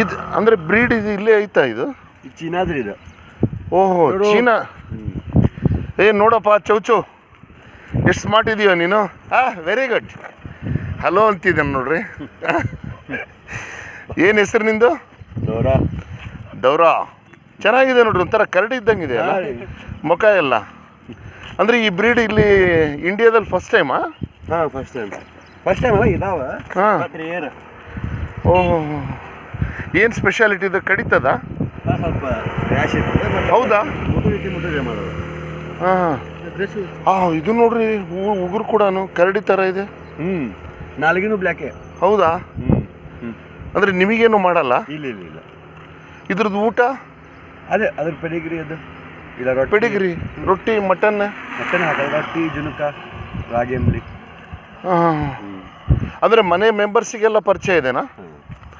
ಇದು ಅಂದರೆ ಬ್ರೀಡ್ ಇದು ಇಲ್ಲೇ ಐತಾ ಇದು? ಚೀನಾದ್ರಿ ಇದು. ಓಹೋ, ಚೀನಾ. ನೋಡಪ್ಪ ಚೌಚು, ಎಷ್ಟು ಸ್ಮಾರ್ಟ್ ಇದೆಯೋ ನೀನು. Very good. ಹಲೋ ಅಂತಿದ್ದೇನೆ ನೋಡ್ರಿ. ಏನು ಹೆಸರು ನಿಂದು? ದೌರಾ. ಚೆನ್ನಾಗಿದೆ ನೋಡ್ರಿ, ಒಂಥರ ಕರಡಿ ಇದ್ದಂಗಿದೆ ಅಲ್ಲ ಮುಖ ಎಲ್ಲ. ಅಂದರೆ ಈ ಬ್ರೀಡ್ ಇಲ್ಲಿ ಇಂಡಿಯಾದಲ್ಲಿ ಫಸ್ಟ್ ಟೈಮಾ? ಹಾಂ, ಫಸ್ಟ್ ಟೈಮ್ ಅಲ್ಲ, ಇದಾವ. ಹಾಂ. ಓಹೋ, ಏನು ಸ್ಪೆಷಾಲಿಟಿ ಇದು? ಕಡಿತದ? ಸ್ವಲ್ಪ ರ್ಯಾಶ್ ಇರ್ತದೆ. ಹೌದಾ? ಮಾಡೋದು. ಹಾಂ, ಇದು ನೋಡ್ರಿ ಉಗುರು ಕೂಡ ಕರಡಿ ಥರ ಇದೆ. ನಾಲ್ಗಿನೂ ಬ್ಲ್ಯಾಕೆ. ಹೌದಾ? ಅಂದರೆ ನಿಮಗೇನು ಮಾಡಲ್ಲ? ಇಲ್ಲ. ಇದ್ರದ್ದು ಊಟ ಅದೇ ಅದ್ರ ಪೆಡಿಗ್ರಿ ಅದು. ಇಲ್ಲ ರೊಟ್ಟಿ. ಪೆಡಿಗ್ರಿ, ರೊಟ್ಟಿ, ಮಟನ್ ಹಾಕಲ್ಲ. ರೊಟ್ಟಿ, ಜುನುಕ, ರಾಗಿ ಅಂಬ್ಲಿ. ಹಾಂ. ಅಂದರೆ ಮನೆ ಮೆಂಬರ್ಸಿಗೆಲ್ಲ ಪರಿಚಯ ಇದೆನಾ?